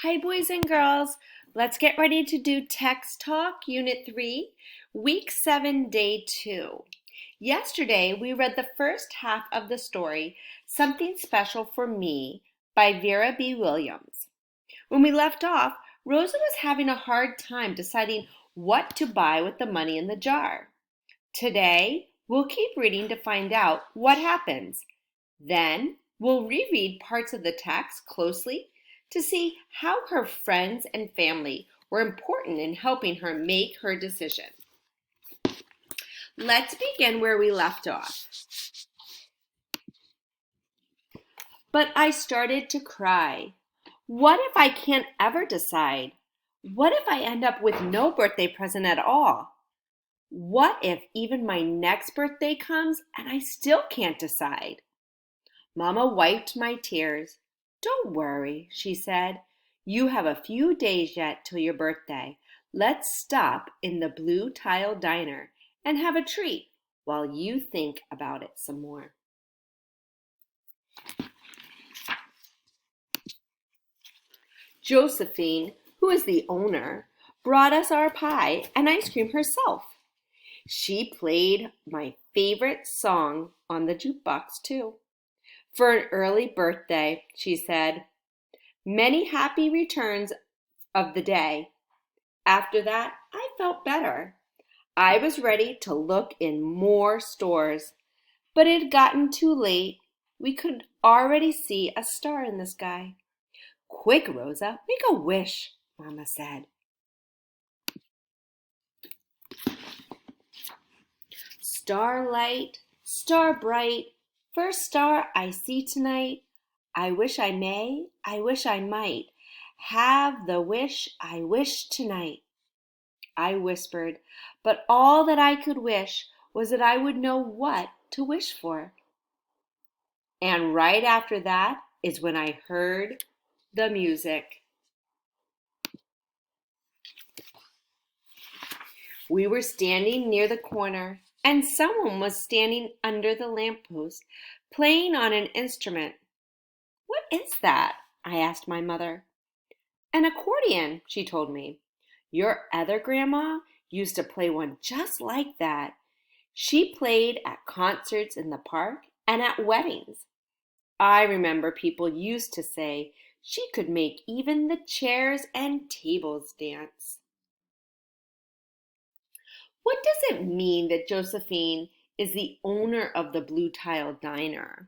Hi, boys and girls. Let's get ready to do Text Talk, Unit 3, Week 7, Day 2. Yesterday, we read the first half of the story, Something Special for Me, by Vera B. Williams. When we left off, Rosa was having a hard time deciding what to buy with the money in the jar. Today, we'll keep reading to find out what happens. Then, we'll reread parts of the text closely to see how her friends and family were important in helping her make her decision. Let's begin where we left off. But I started to cry. What if I can't ever decide? What if I end up with no birthday present at all? What if even my next birthday comes and I still can't decide? Mama wiped my tears. Don't worry, she said. You have a few days yet till your birthday. Let's stop in the Blue Tile Diner and have a treat while you think about it some more. Josephine, who is the owner, brought us our pie and ice cream herself. She played my favorite song on the jukebox, too. For an early birthday, she said, many happy returns of the day. After that, I felt better. I was ready to look in more stores, but it had gotten too late. We could already see a star in the sky. Quick, Rosa, make a wish, Mama said. Starlight, star bright, first star I see tonight. I wish I may, I wish I might have the wish I wish tonight. I whispered, but all that I could wish was that I would know what to wish for. And right after that is when I heard the music. We were standing near the corner, and someone was standing under the lamppost, playing on an instrument. What is that? I asked my mother. An accordion, she told me. Your other grandma used to play one just like that. She played at concerts in the park and at weddings. I remember people used to say she could make even the chairs and tables dance. What does it mean that Josephine is the owner of the Blue Tile Diner?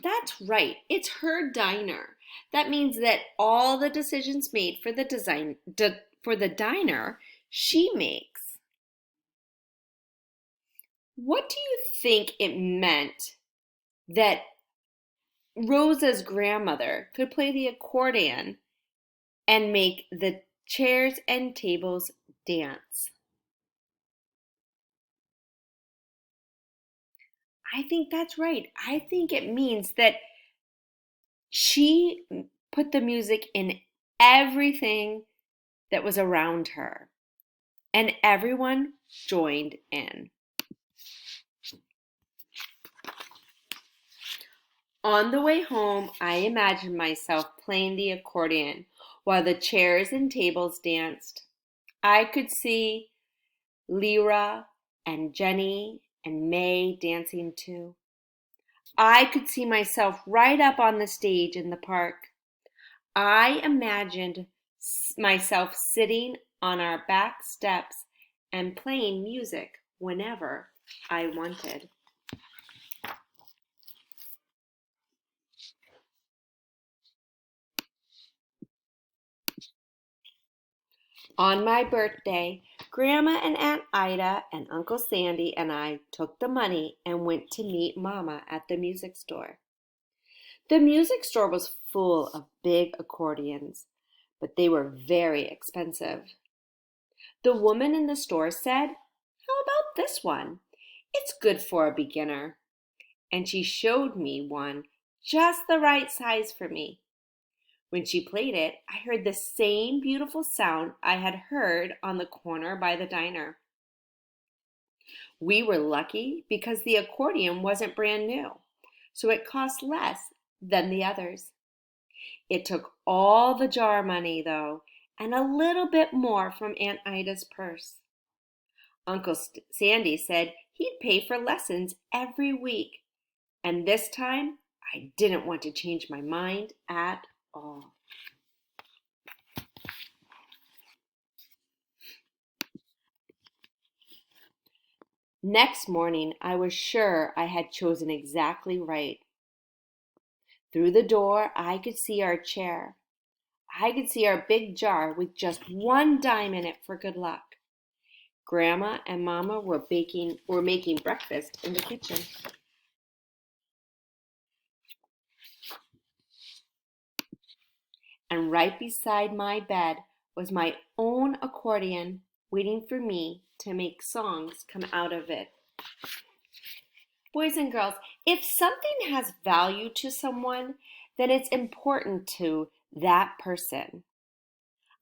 That's right, it's her diner. That means that all the decisions made for the diner she makes. What do you think it meant that Rosa's grandmother could play the accordion and make the chairs and tables dance? I think that's right. I think it means that she put the music in everything that was around her, and everyone joined in. On the way home, I imagined myself playing the accordion while the chairs and tables danced. I could see Lyra and Jenny and May dancing too. I could see myself right up on the stage in the park. I imagined myself sitting on our back steps and playing music whenever I wanted. On my birthday, Grandma and Aunt Ida and Uncle Sandy and I took the money and went to meet Mama at the music store. The music store was full of big accordions, but they were very expensive. The woman in the store said, "How about this one? It's good for a beginner." And she showed me one just the right size for me. When she played it, I heard the same beautiful sound I had heard on the corner by the diner. We were lucky because the accordion wasn't brand new, so it cost less than the others. It took all the jar money, though, and a little bit more from Aunt Ida's purse. Uncle Sandy said he'd pay for lessons every week, and this time I didn't want to change my mind at all. Next morning, I was sure I had chosen exactly right. Through the door, I could see our chair. I could see our big jar with just one dime in it for good luck. Grandma and Mama were making breakfast in the kitchen. And right beside my bed was my own accordion waiting for me to make songs come out of it. Boys and girls, if something has value to someone, then it's important to that person.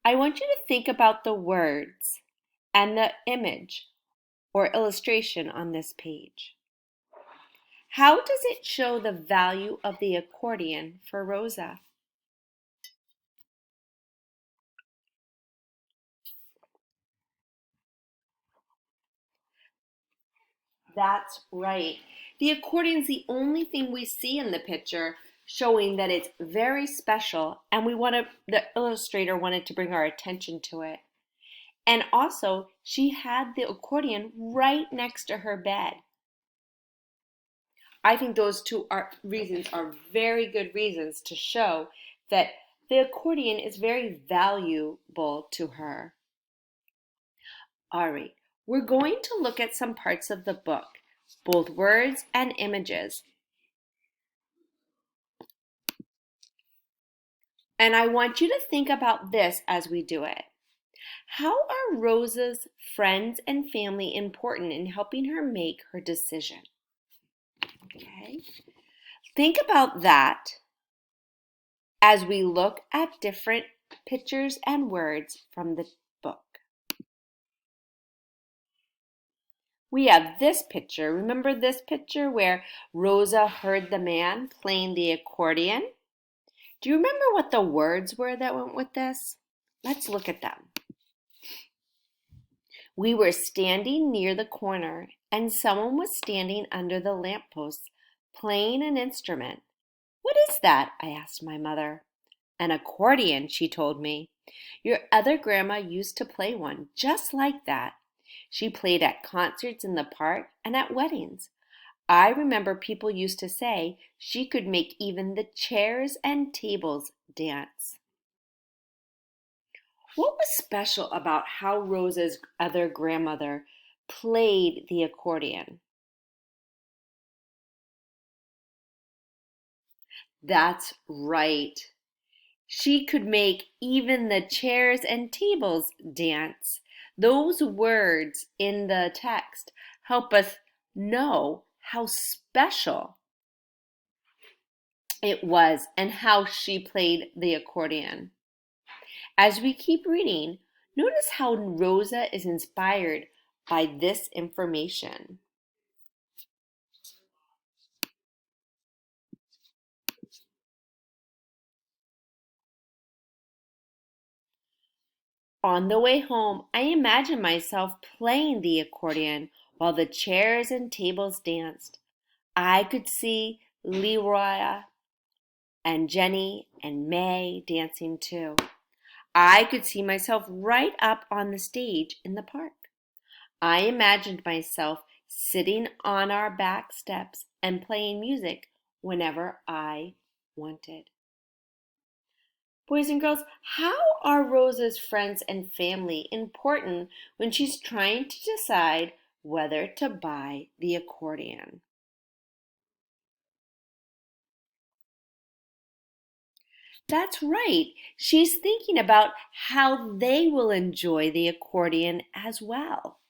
I want you to think about the words and the image or illustration on this page. How does it show the value of the accordion for Rosa? That's right. The accordion's the only thing we see in the picture showing that it's very special, and the illustrator wanted to bring our attention to it. And also, she had the accordion right next to her bed. I think those reasons are very good reasons to show that the accordion is very valuable to her. All right, we're going to look at some parts of the book, both words and images. And I want you to think about this as we do it. How are Rosa's friends and family important in helping her make her decision? Okay. Think about that as we look at different pictures and words from the book. We have this picture. Remember this picture where Rosa heard the man playing the accordion? Do you remember what the words were that went with this? Let's look at them. We were standing near the corner, and someone was standing under the lamppost playing an instrument. What is that? I asked my mother. An accordion, she told me. Your other grandma used to play one just like that. She played at concerts in the park and at weddings. I remember people used to say she could make even the chairs and tables dance. What was special about how Rosa's other grandmother played the accordion? That's right. She could make even the chairs and tables dance. Those words in the text help us know how special it was and how she played the accordion. As we keep reading, notice how Rosa is inspired by this information. On the way home, I imagined myself playing the accordion while the chairs and tables danced. I could see Leroy and Jenny and May dancing too. I could see myself right up on the stage in the park. I imagined myself sitting on our back steps and playing music whenever I wanted. Boys and girls, how are Rosa's friends and family important when she's trying to decide whether to buy the accordion? That's right. She's thinking about how they will enjoy the accordion as well.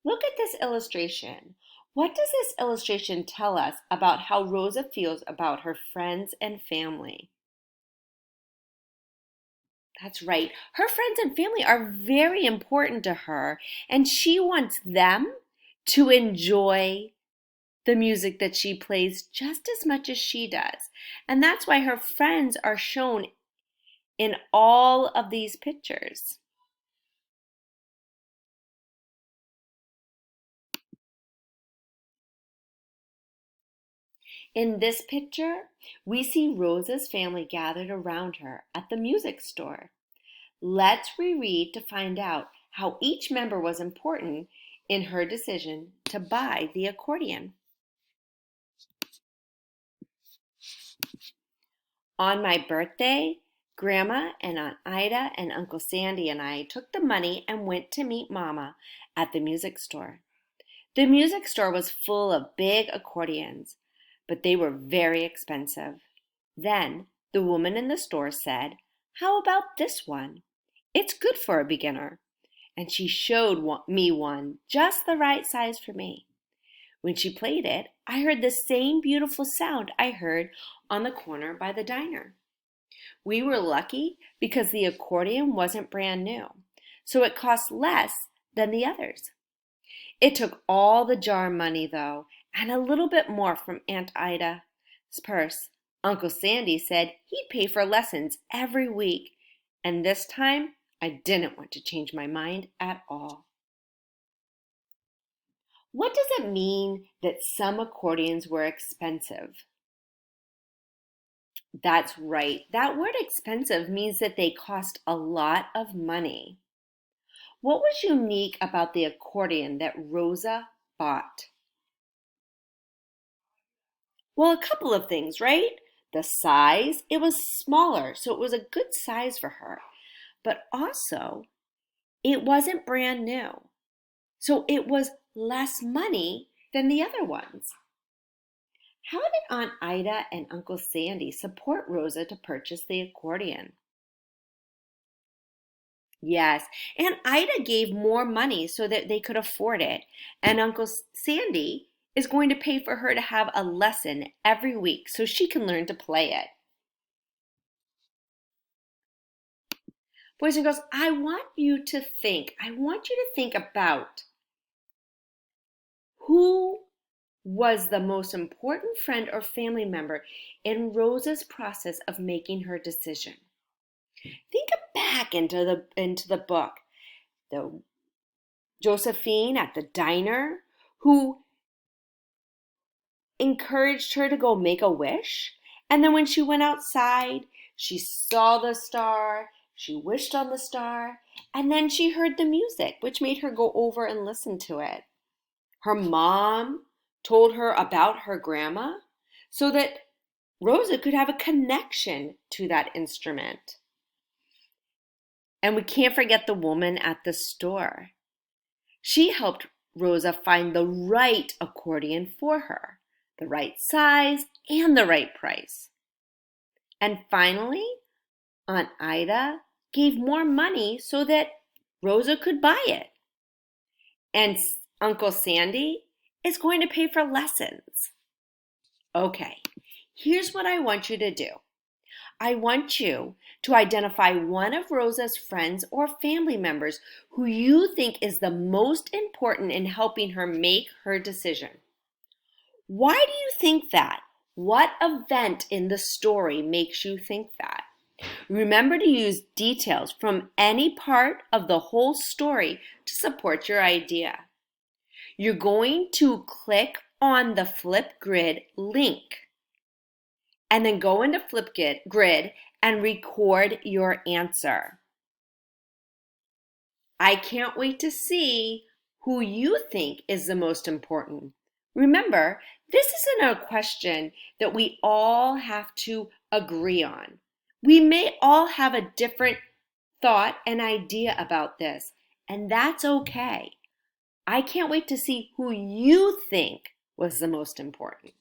Look at this illustration. What does this illustration tell us about how Rosa feels about her friends and family? That's right. Her friends and family are very important to her, and she wants them to enjoy the music that she plays just as much as she does. And that's why her friends are shown in all of these pictures. In this picture, we see Rosa's family gathered around her at the music store. Let's reread to find out how each member was important in her decision to buy the accordion. On my birthday, Grandma and Aunt Ida and Uncle Sandy and I took the money and went to meet Mama at the music store. The music store was full of big accordions, but they were very expensive. Then the woman in the store said, "How about this one? It's good for a beginner." And she showed me one just the right size for me. When she played it, I heard the same beautiful sound I heard on the corner by the diner. We were lucky because the accordion wasn't brand new, so it cost less than the others. It took all the jar money, though, and a little bit more from Aunt Ida's purse. Uncle Sandy said he'd pay for lessons every week, and this time I didn't want to change my mind at all. What does it mean that some accordions were expensive? That's right. That word expensive means that they cost a lot of money. What was unique about the accordion that Rosa bought? Well, a couple of things, right? The size, it was smaller, so it was a good size for her. But also, it wasn't brand new. So it was less money than the other ones. How did Aunt Ida and Uncle Sandy support Rosa to purchase the accordion? Yes, Aunt Ida gave more money so that they could afford it, and Uncle Sandy is going to pay for her to have a lesson every week so she can learn to play it. Boys and girls, I want you to think about who was the most important friend or family member in Rosa's process of making her decision. Think back into the book. The Josephine at the diner who encouraged her to go make a wish. And then when she went outside, she saw the star, she wished on the star, and then she heard the music, which made her go over and listen to it. Her mom told her about her grandma so that Rosa could have a connection to that instrument. And we can't forget the woman at the store. She helped Rosa find the right accordion for her, the right size and the right price. And finally, Aunt Ida gave more money so that Rosa could buy it. And Uncle Sandy is going to pay for lessons. Okay, here's what I want you to do. I want you to identify one of Rosa's friends or family members who you think is the most important in helping her make her decision. Why do you think that? What event in the story makes you think that? Remember to use details from any part of the whole story to support your idea. You're going to click on the Flipgrid link and then go into Flipgrid and record your answer. I can't wait to see who you think is the most important. Remember, this isn't a question that we all have to agree on. We may all have a different thought and idea about this, and that's okay. I can't wait to see who you think was the most important.